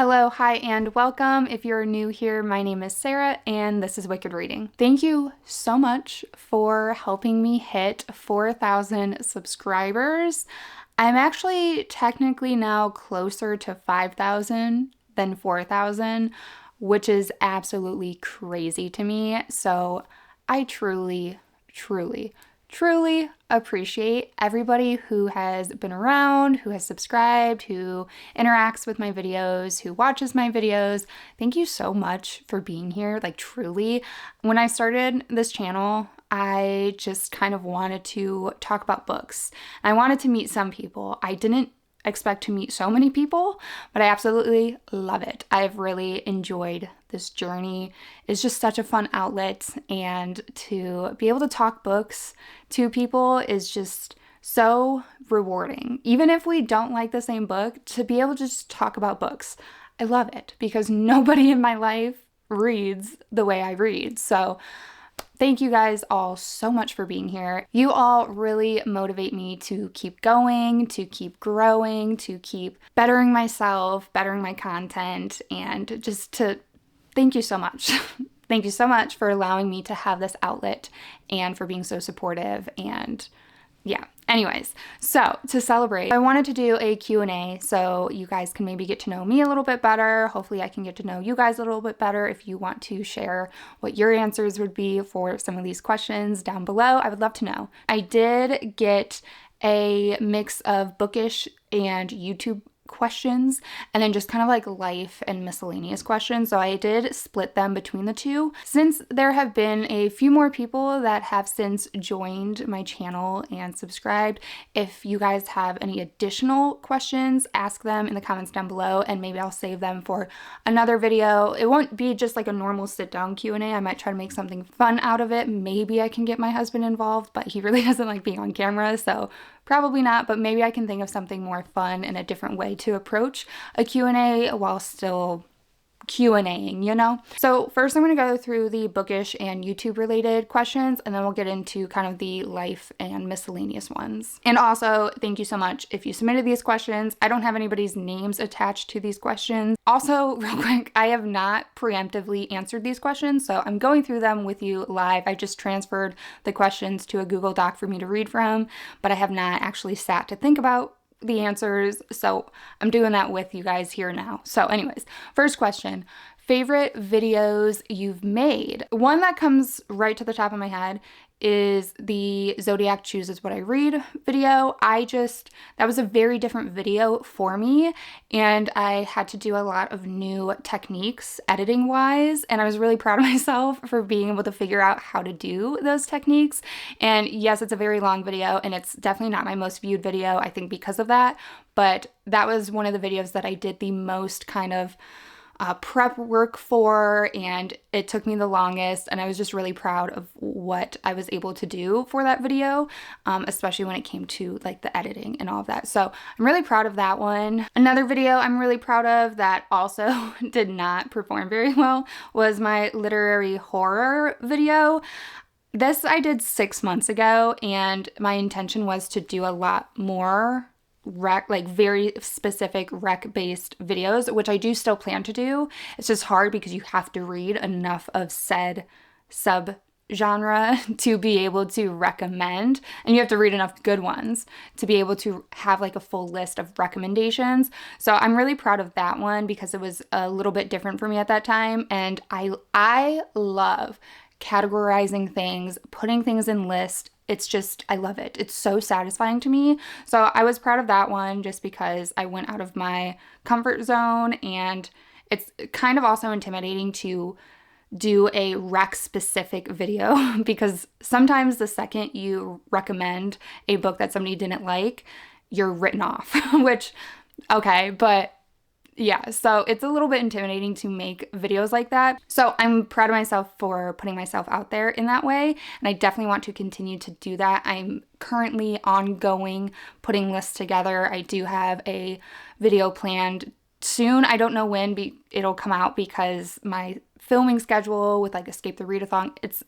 Hello, hi, and welcome. If you're new here, my name is Sarah, and this is Wicked Reading. Thank you so much for helping me hit 4,000 subscribers. I'm actually technically now closer to 5,000 than 4,000, which is absolutely crazy to me. So I truly appreciate everybody who has been around, who has subscribed, who interacts with my videos, who watches my videos. Thank you so much for being here. Like, truly. When I started this channel, I just kind of wanted to talk about books. I wanted to meet some people. I didn't expect to meet so many people, but I absolutely love it. I've really enjoyed this journey. It's just such a fun outlet, and to be able to talk books to people is just so rewarding. Even if we don't like the same book, to be able to just talk about books, I love it because nobody in my life reads the way I read. So thank you guys all so much for being here. You all really motivate me to keep going, to keep growing, to keep bettering myself, bettering my content, and just to thank you so much. Thank you so much for allowing me to have this outlet and for being so supportive. And yeah, anyways, so to celebrate, I wanted to do a Q&A so you guys can maybe get to know me a little bit better. Hopefully I can get to know you guys a little bit better. If you want to share what your answers would be for some of these questions down below, I would love to know. I did get a mix of bookish and YouTube questions, and then just kind of like life and miscellaneous questions. So I did split them between the two. Since there have been a few more people that have since joined my channel and subscribed, if you guys have any additional questions, ask them in the comments down below, and maybe I'll save them for another video. It won't be just like a normal sit-down Q&A. I might try to make something fun out of it. Maybe I can get my husband involved, but he really doesn't like being on camera, so probably not, but maybe I can think of something more fun and a different way to approach a Q&A while still Q&Aing, you know? So first I'm going to go through the bookish and YouTube related questions, and then we'll get into kind of the life and miscellaneous ones. And also, thank you so much if you submitted these questions. I don't have anybody's names attached to these questions. Also, real quick, I have not preemptively answered these questions, so I'm going through them with you live. I just transferred the questions to a Google Doc for me to read from, but I have not actually sat to think about the answers, so I'm doing that with you guys here now. So anyways, first question, favorite videos you've made? One that comes right to the top of my head is the Zodiac Chooses What I Read video. That was a very different video for me, and I had to do a lot of new techniques editing wise, and I was really proud of myself for being able to figure out how to do those techniques. And yes, it's a very long video, and it's definitely not my most viewed video, I think, because of that, but that was one of the videos that I did the most kind of prep work for, and it took me the longest, and I was just really proud of what I was able to do for that video, especially when it came to like the editing and all of that. So I'm really proud of that one. Another video I'm really proud of that also did not perform very well was my literary horror video. This I did 6 months ago, and my intention was to do a lot more very specific rec-based videos, which I do still plan to do. It's just hard because you have to read enough of said sub-genre to be able to recommend, and you have to read enough good ones to be able to have like a full list of recommendations. So I'm really proud of that one because it was a little bit different for me at that time, and I love categorizing things, putting things in lists. It's just, I love it. It's so satisfying to me. So I was proud of that one just because I went out of my comfort zone, and it's kind of also intimidating to do a rec specific video because sometimes the second you recommend a book that somebody didn't like, you're written off, which, okay, but yeah, so it's a little bit intimidating to make videos like that. So I'm proud of myself for putting myself out there in that way, and I definitely want to continue to do that. I'm currently ongoing putting lists together. I do have a video planned soon. I don't know when it'll come out because my filming schedule with like Escape the Readathon, it's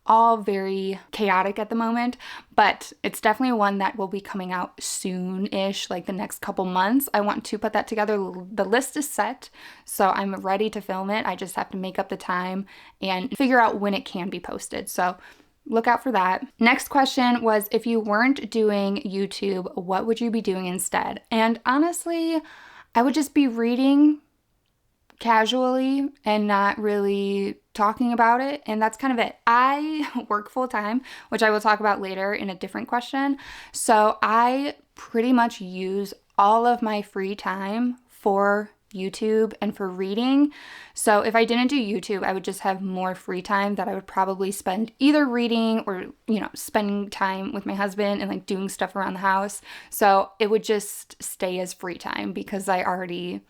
all very chaotic at the moment, but it's definitely one that will be coming out soon-ish, like the next couple months. I want to put that together. The list is set, so I'm ready to film it. I just have to make up the time and figure out when it can be posted. So look out for that. Next question was, if you weren't doing YouTube, what would you be doing instead? And honestly, I would just be reading casually and not really talking about it, and that's kind of it. I work full time, which I will talk about later in a different question. So I pretty much use all of my free time for YouTube and for reading. So if I didn't do YouTube, I would just have more free time that I would probably spend either reading or, spending time with my husband and like doing stuff around the house. So it would just stay as free time because I already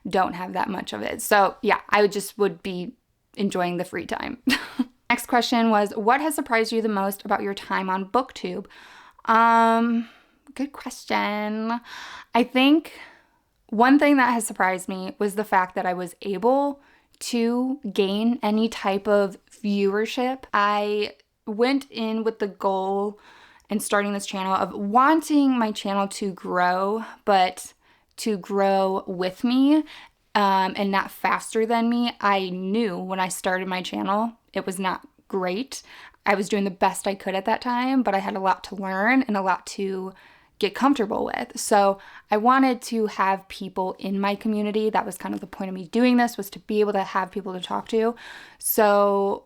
don't have that much of it. So yeah, I would be enjoying the free time. Next question was, what has surprised you the most about your time on Booktube? Good question. I think one thing that has surprised me was the fact that I was able to gain any type of viewership. I went in with the goal in starting this channel of wanting my channel to grow, but to grow with me and not faster than me. I knew when I started my channel, it was not great. I was doing the best I could at that time, but I had a lot to learn and a lot to get comfortable with. So I wanted to have people in my community. That was kind of the point of me doing this, was to be able to have people to talk to. So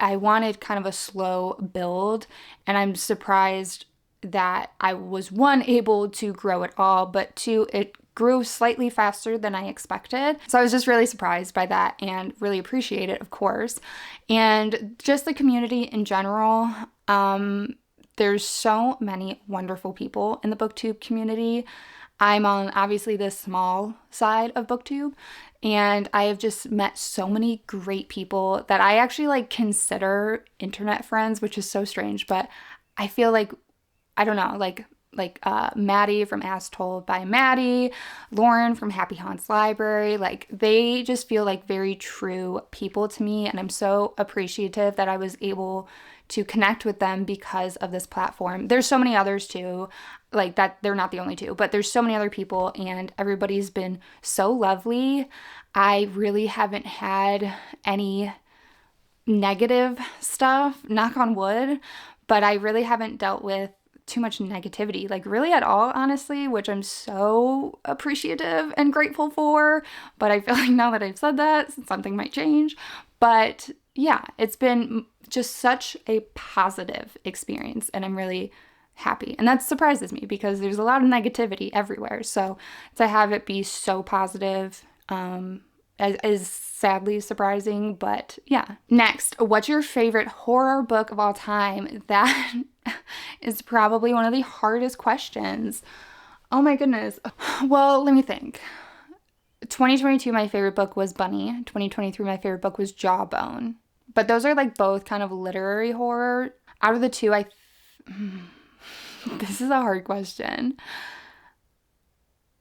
I wanted kind of a slow build, and I'm surprised that I was, one, able to grow it all, but two, it grew slightly faster than I expected. So I was just really surprised by that and really appreciate it, of course. And just the community in general, there's so many wonderful people in the Booktube community. I'm on obviously the small side of Booktube, and I have just met so many great people that I actually consider internet friends, which is so strange, but I feel like, I don't know, like Maddie from As Told by Maddie, Lauren from Happy Haunts Library, they just feel like very true people to me, and I'm so appreciative that I was able to connect with them because of this platform. There's so many others too, that they're not the only two, but there's so many other people, and everybody's been so lovely. I really haven't had any negative stuff, knock on wood, but I really haven't dealt with too much negativity, really at all, honestly, which I'm so appreciative and grateful for. But I feel like now that I've said that, something might change. But yeah, it's been just such a positive experience, and I'm really happy. And that surprises me because there's a lot of negativity everywhere. So to have it be so positive is sadly surprising, but yeah. Next, what's your favorite horror book of all time? That is probably one of the hardest questions. Oh my goodness. Well, let me think. 2022, my favorite book was Bunny. 2023, my favorite book was Jawbone. But those are both kind of literary horror. Out of the two, this is a hard question.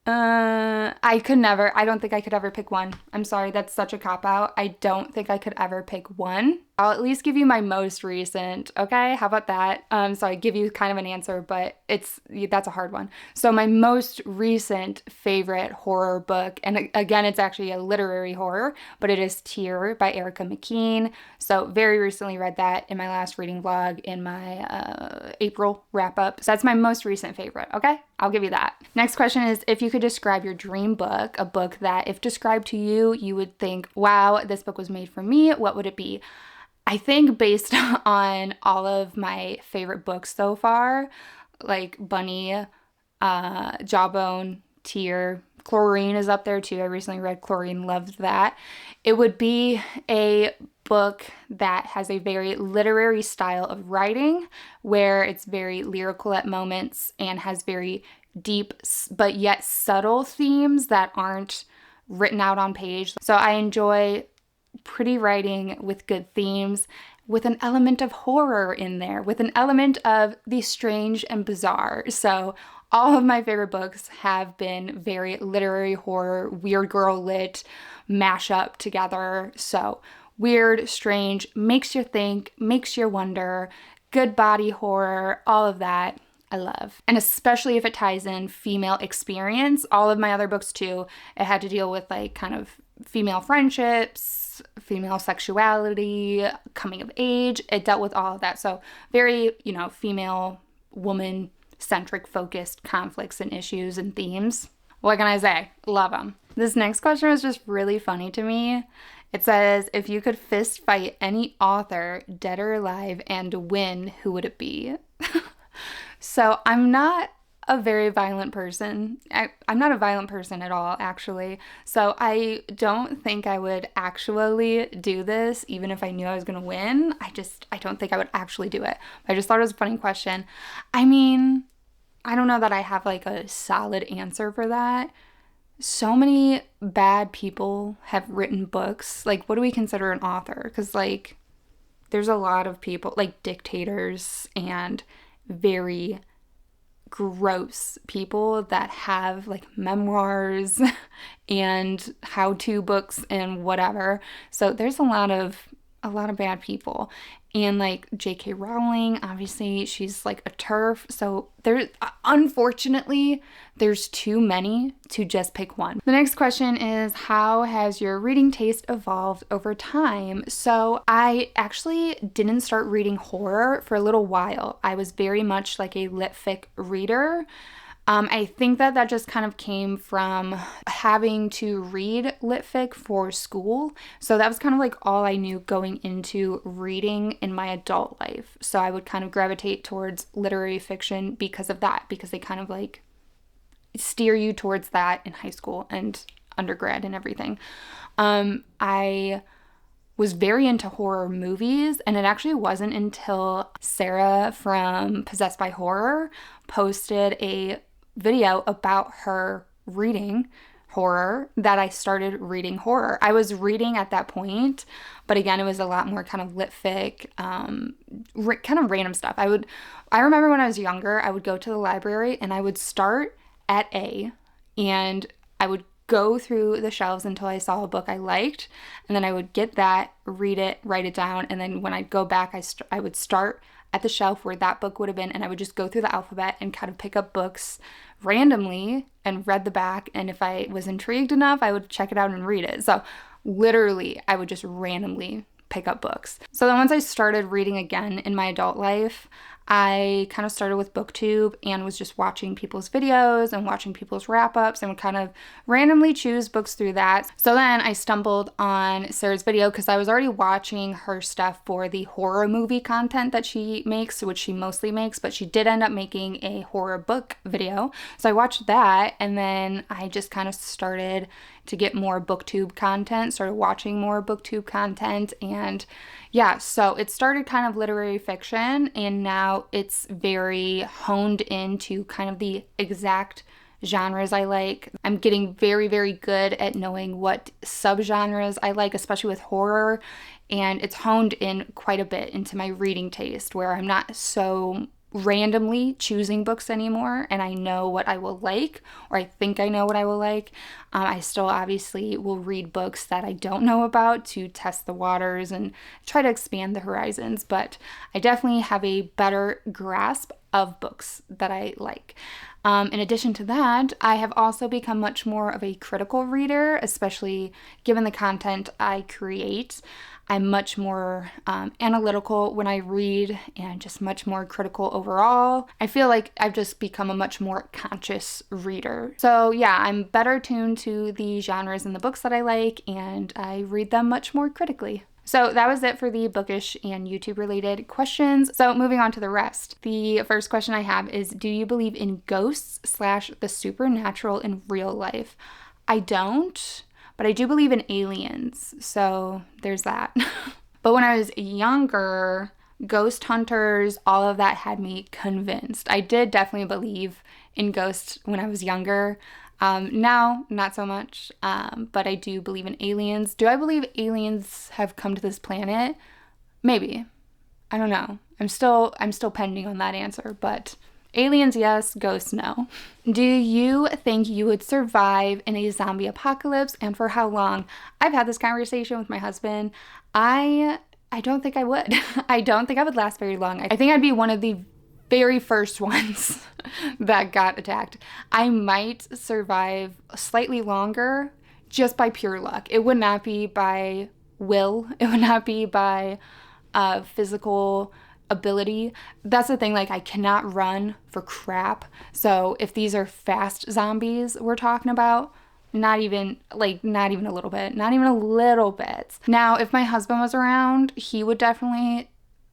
I don't think I could ever pick one. I'm sorry, that's such a cop-out. I don't think I could ever pick one. I'll at least give you my most recent, okay? How about that? So I give you kind of an answer, but that's a hard one. So my most recent favorite horror book, and again, it's actually a literary horror, but it is Tear by Erica McKean. So very recently read that in my last reading vlog in my April wrap-up. So that's my most recent favorite, okay? I'll give you that. Next question is, if you could describe your dream book, a book that if described to you, you would think, wow, this book was made for me, what would it be? I think based on all of my favorite books so far, like Bunny, Jawbone, Tear, Chlorine is up there too. I recently read Chlorine, loved that. It would be a book that has a very literary style of writing where it's very lyrical at moments and has very deep but yet subtle themes that aren't written out on page. So I enjoy pretty writing with good themes, with an element of horror in there, with an element of the strange and bizarre. So all of my favorite books have been very literary horror, weird girl lit, mash up together. So weird, strange, makes you think, makes you wonder, good body horror, all of that. I love. And especially if it ties in female experience. All of my other books too, it had to deal with like kind of female friendships, female sexuality, coming of age. It dealt with all of that. So very, female, woman centric focused conflicts and issues and themes. What can I say? Love them. This next question was just really funny to me. It says, if you could fist fight any author, dead or alive, and win, who would it be? So I'm not a very violent person. I'm not a violent person at all, actually. So I don't think I would actually do this, even if I knew I was going to win. I don't think I would actually do it. I just thought it was a funny question. I mean, I don't know that I have like a solid answer for that. So many bad people have written books. Like, what do we consider an author? Because like, there's a lot of people, like dictators and very gross people that have like memoirs and how-to books and whatever. So there's a lot of bad people. And like J.K. Rowling, obviously she's like a TERF. So unfortunately, there's too many to just pick one. The next question is, how has your reading taste evolved over time? So I actually didn't start reading horror for a little while. I was very much like a lit fic reader. I think that just kind of came from having to read lit fic for school. So that was kind of like all I knew going into reading in my adult life. So I would kind of gravitate towards literary fiction because of that, because they kind of like steer you towards that in high school and undergrad and everything. I was very into horror movies, and it actually wasn't until Sarah from Possessed by Horror posted a video about her reading horror that I started reading horror. I was reading at that point, but again, it was a lot more kind of lit fic, kind of random stuff. I remember when I was younger, I would go to the library and I would start at A, and I would go through the shelves until I saw a book I liked, and then I would get that, read it, write it down, and then when I'd go back, I would start at the shelf where that book would have been, and I would just go through the alphabet and kind of pick up books randomly and read the back, and if I was intrigued enough, I would check it out and read it. So literally, I would just randomly pick up books. So then once I started reading again in my adult life, I kind of started with Booktube and was just watching people's videos and watching people's wrap-ups and would kind of randomly choose books through that. So then I stumbled on Sarah's video because I was already watching her stuff for the horror movie content that she makes, which she mostly makes, but she did end up making a horror book video. So I watched that, and then I just kind of started to get more Booktube content, started watching more Booktube content, and yeah, so it started kind of literary fiction, and now it's very honed into kind of the exact genres I like. I'm getting very, very good at knowing what subgenres I like, especially with horror, and it's honed in quite a bit into my reading taste, where I'm not so randomly choosing books anymore, and I know what I will like, or I think I know what I will like. I still obviously will read books that I don't know about to test the waters and try to expand the horizons, but I definitely have a better grasp of books that I like. In addition to that, I have also become much more of a critical reader, especially given the content I create. I'm much more analytical when I read and just much more critical overall. I feel like I've just become a much more conscious reader. So yeah, I'm better tuned to the genres in the books that I like, and I read them much more critically. So that was it for the bookish and YouTube related questions. So moving on to the rest. The first question I have is, do you believe in ghosts / the supernatural in real life? I don't. But I do believe in aliens, so there's that. But when I was younger, ghost hunters, all of that had me convinced. I did definitely believe in ghosts when I was younger. Now, not so much, but I do believe in aliens. Do I believe aliens have come to this planet? Maybe. I don't know. I'm still pending on that answer, but Aliens, yes. Ghosts, no. Do you think you would survive in a zombie apocalypse, and for how long? I've had this conversation with my husband. I don't think I would. I don't think I would last very long. I think I'd be one of the very first ones that got attacked. I might survive slightly longer just by pure luck. It would not be by will. It would not be by physical ability. That's the thing, like I cannot run for crap. So if these are fast zombies we're talking about, not even a little bit, not even a little bit. Now, if my husband was around, he would definitely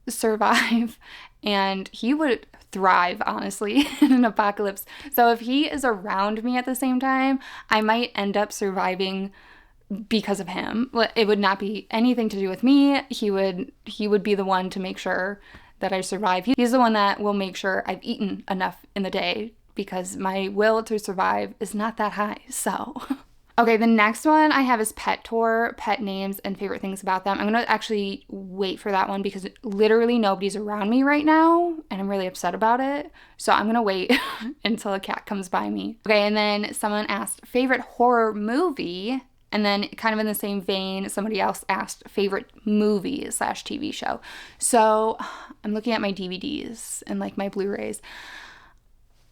survive and he would thrive, honestly, in an apocalypse. So if he is around me at the same time, I might end up surviving because of him. It would not be anything to do with me. He would be the one to make sure that I survive. He's the one that will make sure I've eaten enough in the day because my will to survive is not that high. So okay, the next one I have is pet tour, pet names, and favorite things about them. I'm gonna actually wait for that one because literally nobody's around me right now and I'm really upset about it. So I'm gonna wait until a cat comes by me. Okay, and then someone asked favorite horror movie. And then kind of in the same vein, somebody else asked favorite movie / TV show. So I'm looking at my DVDs and like my Blu-rays.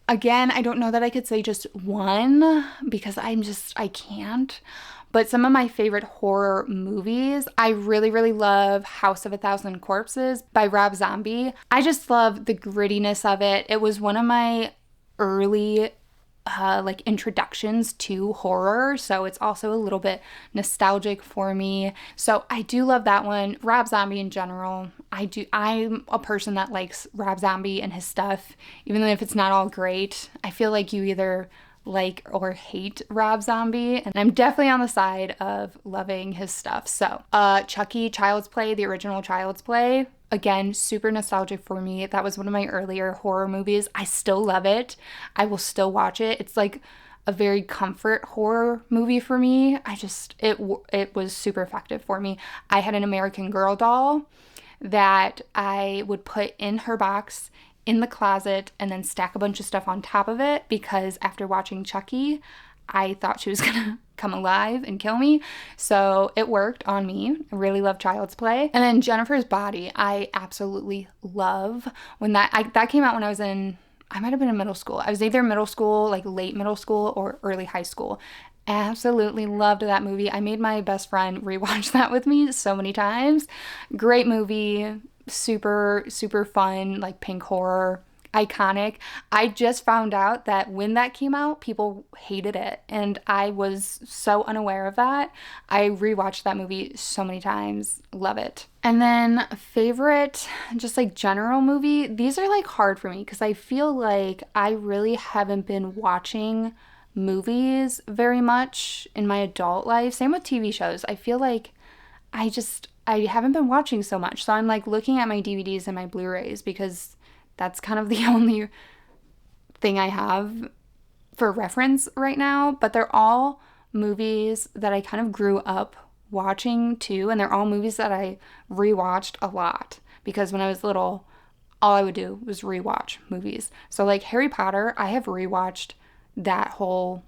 Again, I don't know that I could say just one because I can't. But some of my favorite horror movies, I really, really love House of a Thousand Corpses by Rob Zombie. I just love the grittiness of it. It was one of my early like introductions to horror, so it's also a little bit nostalgic for me. So I do love that one. Rob Zombie in general, I'm a person that likes Rob Zombie and his stuff, even though if it's not all great. I feel like you either like or hate Rob Zombie, and I'm definitely on the side of loving his stuff. So Chucky, Child's Play, the original Child's Play, again, super nostalgic for me. That was one of my earlier horror movies. I still love it. I will still watch it. It's like a very comfort horror movie for me. It was super effective for me. I had an American Girl doll that I would put in her box in the closet and then stack a bunch of stuff on top of it because after watching Chucky, I thought she was gonna come alive and kill me. So it worked on me. I really love Child's Play. And then Jennifer's Body, I absolutely love. When that came out when I was I might have been in middle school. I was either middle school, like late middle school, or early high school. Absolutely loved that movie. I made my best friend rewatch that with me so many times. Great movie, super, super fun, like pink horror. Iconic. I just found out that when that came out, people hated it, and I was so unaware of that. I rewatched that movie so many times. Love it. And then favorite, just like general movie, these are like hard for me because I feel like I really haven't been watching movies very much in my adult life. Same with TV shows. I feel like I haven't been watching so much. So I'm like looking at my DVDs and my Blu-rays because that's kind of the only thing I have for reference right now. But they're all movies that I kind of grew up watching too. And they're all movies that I rewatched a lot. Because when I was little, all I would do was rewatch movies. So like Harry Potter, I have rewatched that whole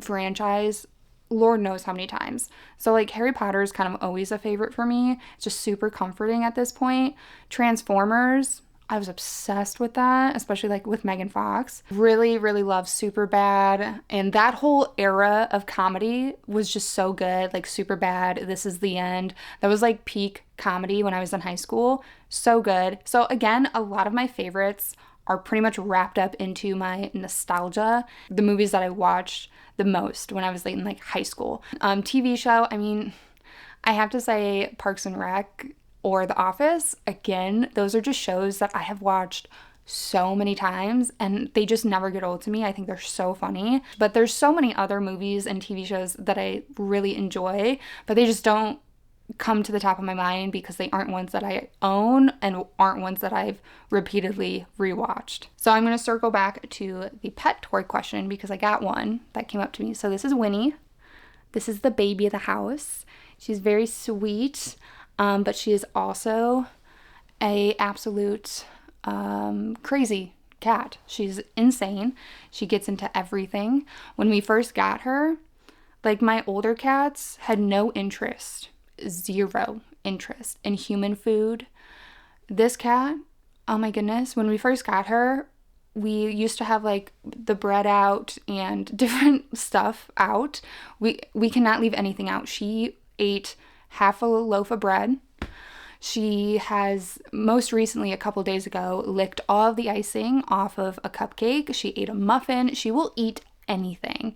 franchise Lord knows how many times. So like Harry Potter is kind of always a favorite for me. It's just super comforting at this point. Transformers, I was obsessed with that, especially like with Megan Fox. Really, really love Superbad. And that whole era of comedy was just so good. Like Superbad, This Is the End. That was like peak comedy when I was in high school. So good. So again, a lot of my favorites are pretty much wrapped up into my nostalgia. The movies that I watched the most when I was late in like high school. TV show, I mean, I have to say Parks and Rec or The Office. Again, those are just shows that I have watched so many times and they just never get old to me. I think they're so funny. But there's so many other movies and TV shows that I really enjoy, but they just don't come to the top of my mind because they aren't ones that I own and aren't ones that I've repeatedly rewatched. So I'm going to circle back to the pet toy question because I got one that came up to me. So this is Winnie. This is the baby of the house. She's very sweet. But she is also a absolute crazy cat. She's insane. She gets into everything. When we first got her, like my older cats had no interest, zero interest in human food. This cat, oh my goodness, when we first got her, we used to have like the bread out and different stuff out. We cannot leave anything out. She ate half a loaf of bread. She has most recently, a couple days ago, licked all of the icing off of a cupcake. She ate a muffin. She will eat anything.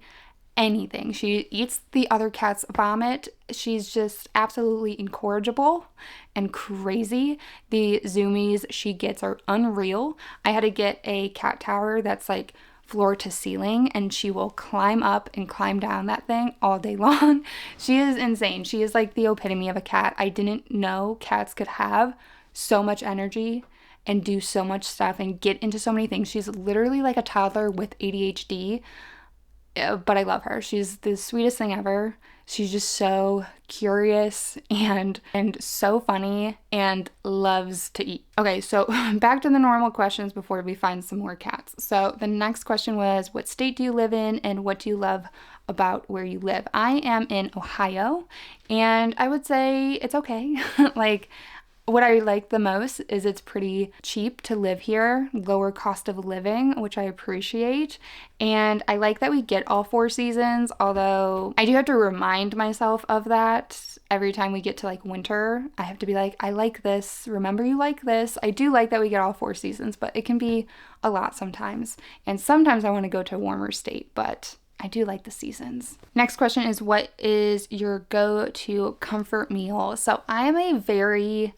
Anything. She eats the other cat's vomit. She's just absolutely incorrigible and crazy. The zoomies she gets are unreal. I had to get a cat tower that's like floor to ceiling, and she will climb up and climb down that thing all day long. She is insane. She is like the epitome of a cat. I didn't know cats could have so much energy and do so much stuff and get into so many things. She's literally like a toddler with ADHD. But I love her. She's the sweetest thing ever. She's just so curious and so funny and loves to eat. Okay, so back to the normal questions before we find some more cats. So the next question was, what state do you live in and what do you love about where you live? I am in Ohio, and I would say it's okay. Like, what I like the most is it's pretty cheap to live here, lower cost of living, which I appreciate. And I like that we get all 4 seasons, although I do have to remind myself of that every time we get to like winter. I have to be like, I like this. Remember you like this. I do like that we get all 4 seasons, but it can be a lot sometimes. And sometimes I want to go to a warmer state, but I do like the seasons. Next question is, what is your go-to comfort meal? So I am a very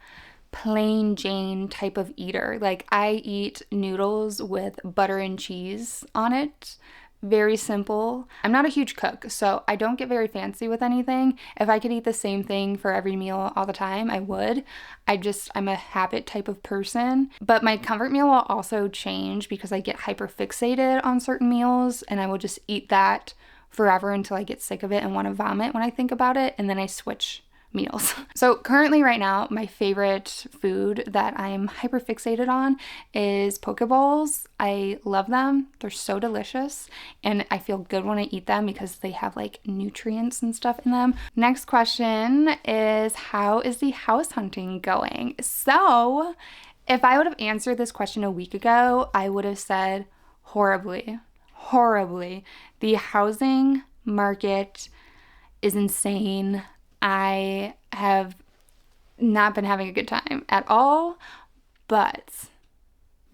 plain Jane type of eater. Like, I eat noodles with butter and cheese on it. Very simple. I'm not a huge cook, so I don't get very fancy with anything. If I could eat the same thing for every meal all the time, I would. I'm a habit type of person. But my comfort meal will also change because I get hyper fixated on certain meals, and I will just eat that forever until I get sick of it and want to vomit when I think about it, and then I switch meals. So currently right now, my favorite food that I'm hyper fixated on is poke bowls. I love them. They're so delicious, and I feel good when I eat them because they have like nutrients and stuff in them. Next question is, how is the house hunting going? So if I would have answered this question a week ago, I would have said horribly. The housing market is insane. I have not been having a good time at all, but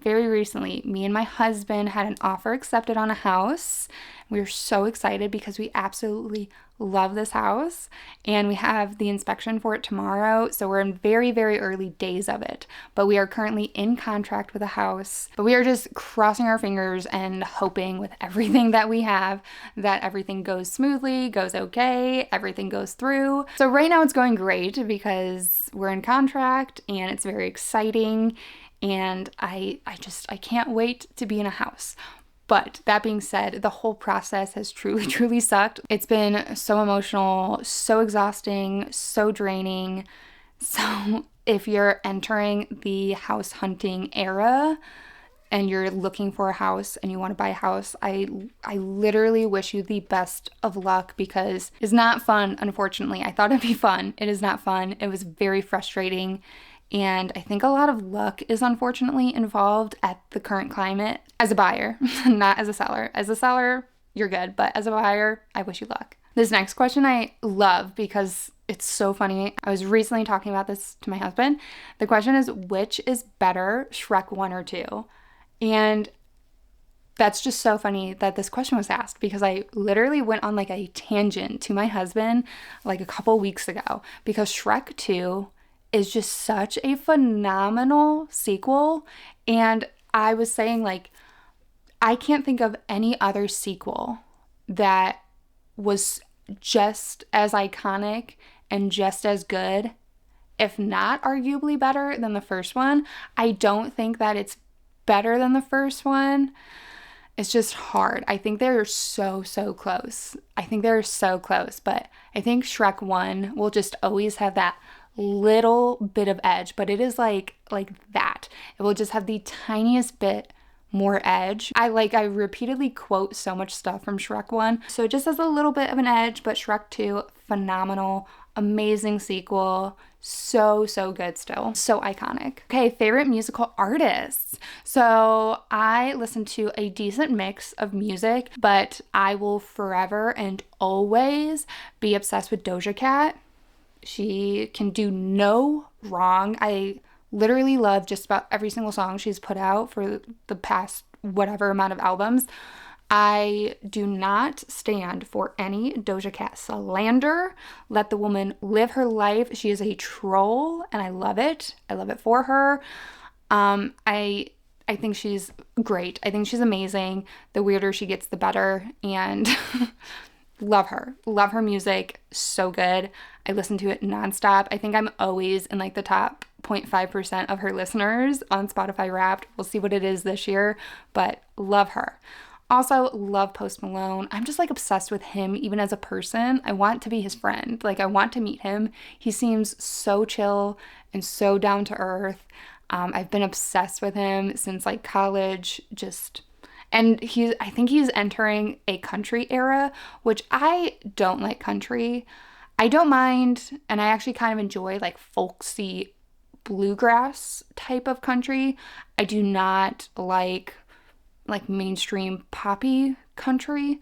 very recently, me and my husband had an offer accepted on a house. We were so excited because we absolutely love this house, and we have the inspection for it tomorrow, so we're in very, very early days of it. But we are currently in contract with a house, but we are just crossing our fingers and hoping with everything that we have that everything goes smoothly, goes okay, everything goes through. So right now it's going great because we're in contract and it's very exciting, and I can't wait to be in a house. But that being said, the whole process has truly sucked. It's been so emotional, so exhausting, so draining. So if you're entering the house hunting era and you're looking for a house and you want to buy a house, I literally wish you the best of luck because it's not fun, unfortunately. I thought it'd be fun. It is not fun. It was very frustrating. And I think a lot of luck is unfortunately involved at the current climate as a buyer, not as a seller. As a seller, you're good, but as a buyer, I wish you luck. This next question I love because it's so funny. I was recently talking about this to my husband. The question is, which is better, Shrek 1 or 2? And that's just so funny that this question was asked because I literally went on like a tangent to my husband like a couple weeks ago because Shrek 2 is just such a phenomenal sequel. And I was saying, like, I can't think of any other sequel that was just as iconic and just as good, if not arguably better than the first one. I don't think that it's better than the first one. It's just hard. I think they're so close. But I think Shrek 1 will just always have that little bit of edge, but it is like that. It will just have the tiniest bit more edge. I repeatedly quote so much stuff from Shrek 1, so it just has a little bit of an edge, but Shrek 2, phenomenal, amazing sequel. So good still. So iconic. Okay, favorite musical artists. So I listen to a decent mix of music, but I will forever and always be obsessed with Doja Cat. She can do no wrong. I literally love just about every single song she's put out for the past whatever amount of albums. I do not stand for any Doja Cat slander. Let the woman live her life. She is a troll, and I love it. I love it for her. I think she's great. I think she's amazing. The weirder she gets, the better. And love her. Love her music. So good. I listen to it nonstop. I think I'm always in like the top 0.5% of her listeners on Spotify Wrapped. We'll see what it is this year, but love her. Also, love Post Malone. I'm just like obsessed with him even as a person. I want to be his friend. Like, I want to meet him. He seems so chill and so down to earth. I've been obsessed with him since like college. And I think he's entering a country era, which I don't like country. I don't mind, and I actually kind of enjoy like folksy bluegrass type of country. I do not like mainstream poppy country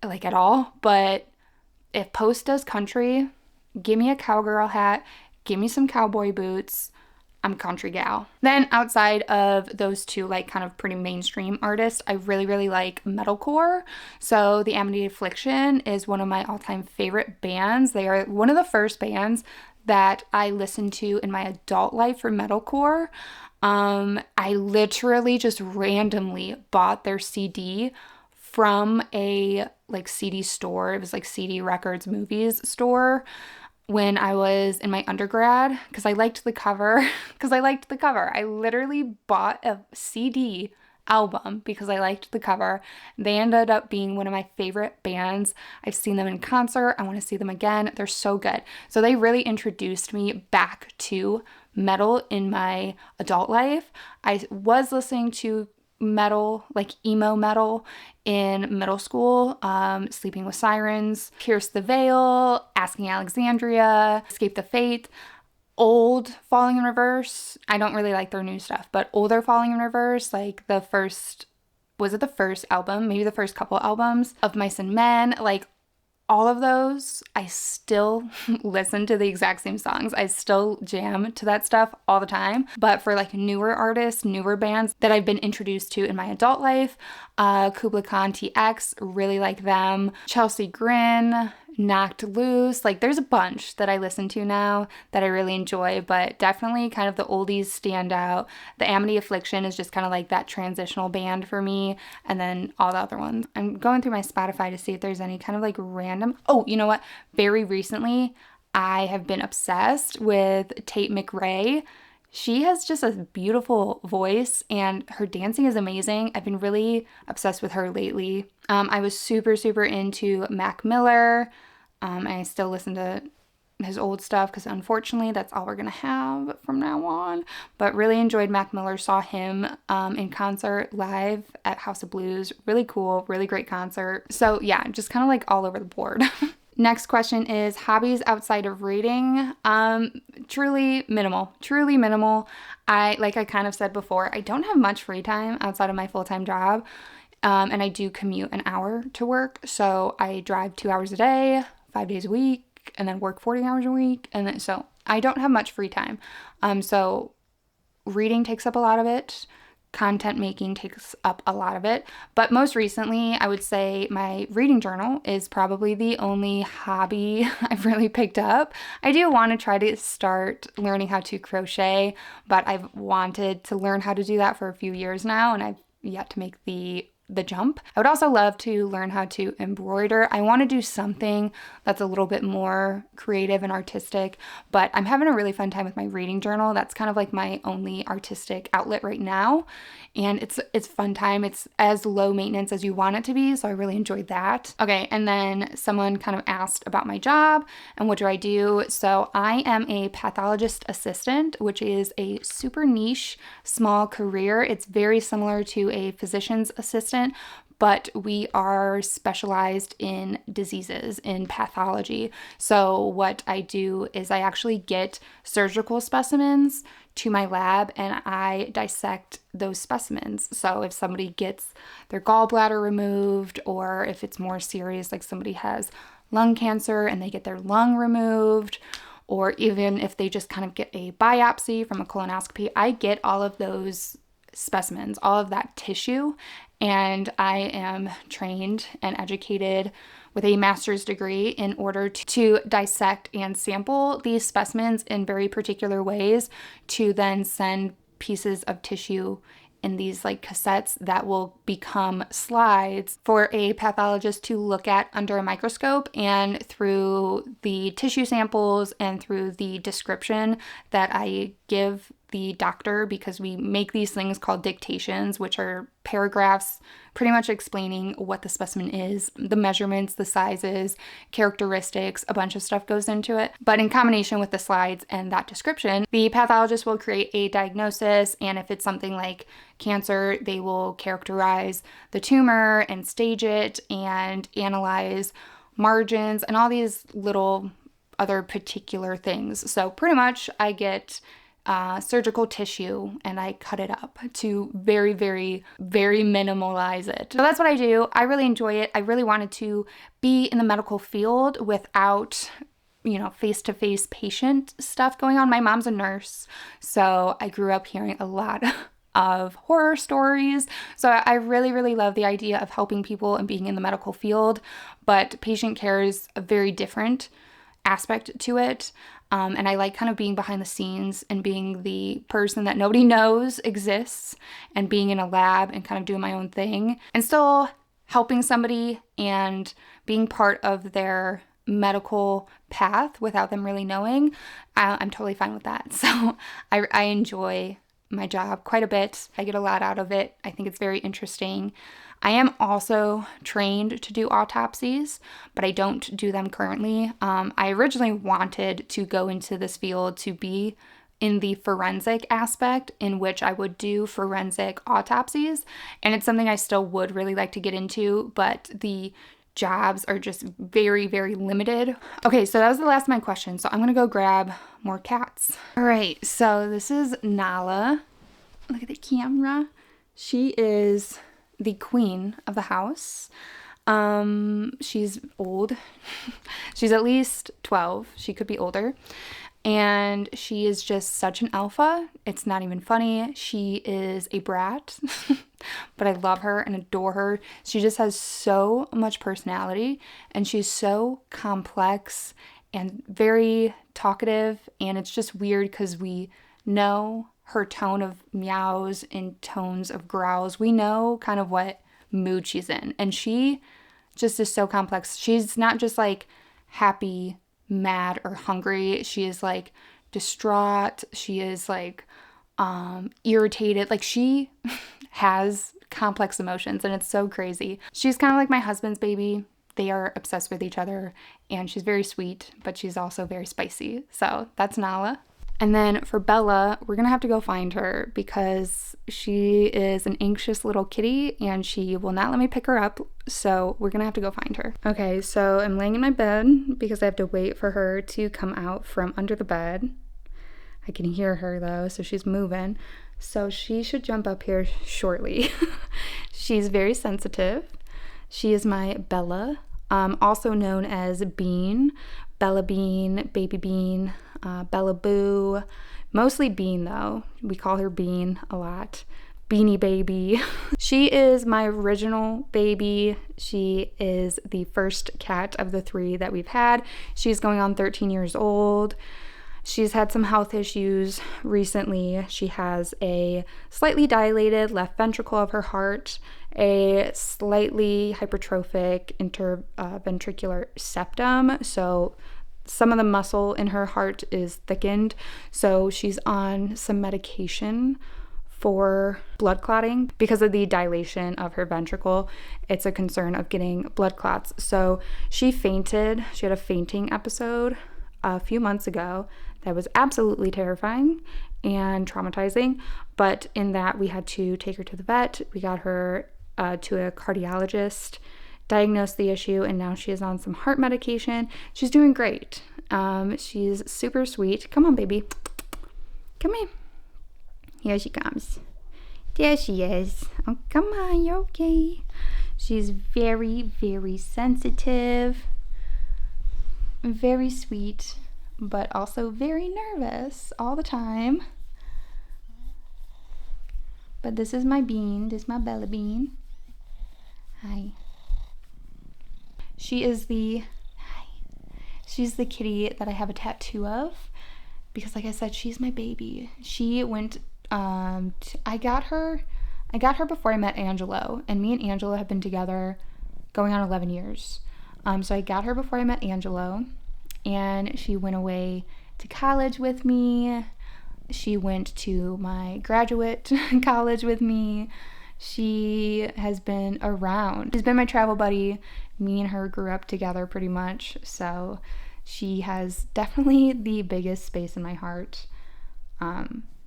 like at all. But if Post does country, give me a cowgirl hat, give me some cowboy boots. I'm a country gal. Then outside of those two like kind of pretty mainstream artists, I really like metalcore. So the Amity Affliction is one of my all-time favorite bands. They are one of the first bands that I listened to in my adult life for metalcore. I literally just randomly bought their CD from a like CD store. It was like CD Records Movies store when I was in my undergrad because I liked the cover. I literally bought a CD album because I liked the cover. They ended up being one of my favorite bands. I've seen them in concert. I want to see them again. They're so good. So they really introduced me back to metal in my adult life. I was listening to metal, like emo metal, in middle school. Sleeping with Sirens, Pierce the Veil, Asking Alexandria, Escape the Fate, old Falling in Reverse. I don't really like their new stuff, but older Falling in Reverse, like the first album, maybe the first couple albums of Mice and Men, like all of those, I still listen to the exact same songs. I still jam to that stuff all the time. But for like newer artists, newer bands that I've been introduced to in my adult life, Kubla Khan TX, really like them. Chelsea Grin, Knocked Loose, like there's a bunch that I listen to now that I really enjoy, but definitely kind of the oldies stand out. The Amity Affliction is just kind of like that transitional band for me, and then all the other ones. I'm going through my Spotify to see if there's any kind of like random. Oh, you know what? Very recently, I have been obsessed with Tate McRae. She has just a beautiful voice and her dancing is amazing. I've been really obsessed with her lately. I was super into Mac Miller. I still listen to his old stuff because unfortunately that's all we're going to have from now on. But really enjoyed Mac Miller. Saw him in concert live at House of Blues. Really cool, really great concert. So yeah, just kind of like all over the board. Next question is hobbies outside of reading. Truly minimal. Like I kind of said before, I don't have much free time outside of my full-time job. And I do commute an hour to work. So I drive 2 hours a day, 5 days a week, and then work 40 hours a week. And then, so I don't have much free time. So reading takes up a lot of it. Content making takes up a lot of it. But most recently, I would say my reading journal is probably the only hobby I've really picked up. I do want to try to start learning how to crochet, but I've wanted to learn how to do that for a few years now, and I've yet to make the the jump. I would also love to learn how to embroider. I want to do something that's a little bit more creative and artistic, but I'm having a really fun time with my reading journal. That's kind of like my only artistic outlet right now, and it's fun time. It's as low maintenance as you want it to be, so I really enjoyed that. Okay, and then someone kind of asked about my job and what do I do. So I am a pathologist assistant, which is a super niche, small career. It's very similar to a physician's assistant, but we are specialized in diseases, in pathology. So what I do is I actually get surgical specimens to my lab and I dissect those specimens. So if somebody gets their gallbladder removed, or if it's more serious, like somebody has lung cancer and they get their lung removed, or even if they just kind of get a biopsy from a colonoscopy, I get all of those specimens, all of that tissue, and I am trained and educated with a master's degree in order to dissect and sample these specimens in very particular ways to then send pieces of tissue in these like cassettes that will become slides for a pathologist to look at under a microscope. And through the tissue samples and through the description that I give the doctor, because we make these things called dictations, which are paragraphs pretty much explaining what the specimen is, the measurements, the sizes, characteristics, a bunch of stuff goes into it. But in combination with the slides and that description, the pathologist will create a diagnosis, and if it's something like cancer, they will characterize the tumor and stage it and analyze margins and all these little other particular things. So pretty much I get surgical tissue and I cut it up to very, very, very minimalize it. So that's what I do. I really enjoy it. I really wanted to be in the medical field without, you know, face-to-face patient stuff going on. My mom's a nurse, so I grew up hearing a lot of horror stories. So I really, really love the idea of helping people and being in the medical field, but patient care is a very different aspect to it. And I like kind of being behind the scenes and being the person that nobody knows exists and being in a lab and kind of doing my own thing and still helping somebody and being part of their medical path without them really knowing. I'm totally fine with that. So I enjoy my job quite a bit. I get a lot out of it. I think it's very interesting. I am also trained to do autopsies, but I don't do them currently. I originally wanted to go into this field to be in the forensic aspect, in which I would do forensic autopsies, and it's something I still would really like to get into, but the jobs are just very, very limited. Okay, so that was the last of my questions, so I'm gonna go grab more cats. All right, so this is Nala. Look at the camera. She is the queen of the house. She's old. She's at least 12. She could be older. And she is just such an alpha. It's not even funny. She is a brat, but I love her and adore her. She just has so much personality, and she's so complex and very talkative. And it's just weird because we know her tone of meows and tones of growls. We know kind of what mood she's in. And she just is so complex. She's not just like happy, mad, or hungry. She is like distraught. She is like irritated. Like she has complex emotions, and it's so crazy. She's kind of like my husband's baby. They are obsessed with each other, and she's very sweet, but she's also very spicy. So that's Nala. And then for Bella, we're gonna have to go find her because she is an anxious little kitty and she will not let me pick her up. So we're gonna have to go find her. Okay, so I'm laying in my bed because I have to wait for her to come out from under the bed. I can hear her though, so she's moving. So she should jump up here shortly. She's very sensitive. She is my Bella, also known as Bean, Bella Bean, Baby Bean, Bella Boo, mostly Bean though. We call her Bean a lot. Beanie Baby. She is my original baby. She is the first cat of the 3 that we've had. She's going on 13 years old. She's had some health issues recently. She has a slightly dilated left ventricle of her heart, a slightly hypertrophic interventricular septum. So some of the muscle in her heart is thickened. So she's on some medication for blood clotting because of the dilation of her ventricle. It's a concern of getting blood clots. So she fainted. She had a fainting episode a few months ago that was absolutely terrifying and traumatizing. But in that, we had to take her to the vet. We got her to a cardiologist, diagnosed the issue, and now she is on some heart medication. She's doing great. She's super sweet. Come on, baby. Come here. Here she comes. There she is. Oh, come on, you're okay. She's very, very sensitive, very sweet, but also very nervous all the time. But this is my bean. This is my Bella bean. Hi. She's the kitty that I have a tattoo of because, like I said, she's my baby. She went I got her before I met Angelo, and me and Angelo have been together going on 11 years. So I got her before I met Angelo, and she went away to college with me. She went to my graduate college with me. She has been around. She's been my travel buddy. Me and her grew up together pretty much. So she has definitely the biggest space in my heart.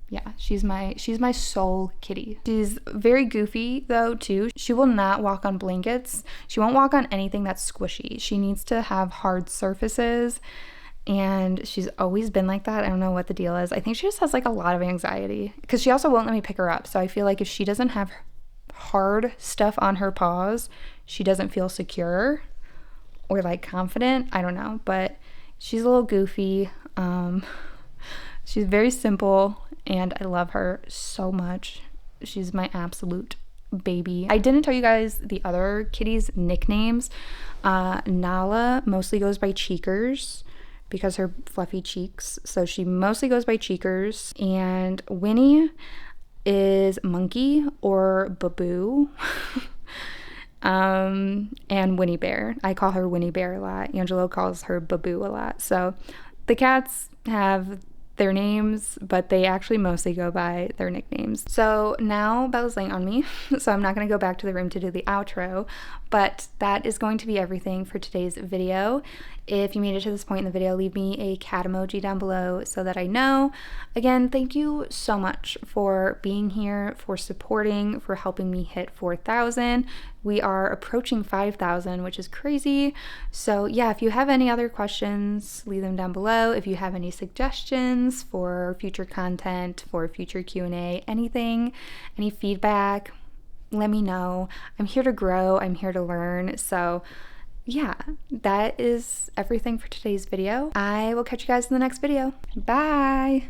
Yeah, she's my soul kitty. She's very goofy though too. She will not walk on blankets. She won't walk on anything that's squishy. She needs to have hard surfaces, and she's always been like that. I don't know what the deal is. I think she just has like a lot of anxiety because she also won't let me pick her up. So I feel like if she doesn't have hard stuff on her paws, she doesn't feel secure or like confident. I don't know, but she's a little goofy. She's very simple, and I love her so much. She's my absolute baby. I didn't tell you guys the other kitty's nicknames. Nala mostly goes by Cheekers because her fluffy cheeks. So she mostly goes by Cheekers. And Winnie is Monkey or Baboo. And Winnie Bear. I call her Winnie Bear a lot. Angelo calls her Baboo a lot. So the cats have their names, but they actually mostly go by their nicknames. So now Bella's laying on me, so I'm not going to go back to the room to do the outro, but that is going to be everything for today's video. If you made it to this point in the video, leave me a cat emoji down below so that I know. Again, thank you so much for being here, for supporting, for helping me hit 4,000. We are approaching 5,000, which is crazy. So yeah, if you have any other questions, leave them down below. If you have any suggestions for future content, for future Q&A, anything, any feedback, let me know. I'm here to grow. I'm here to learn. So yeah, that is everything for today's video. I will catch you guys in the next video. Bye!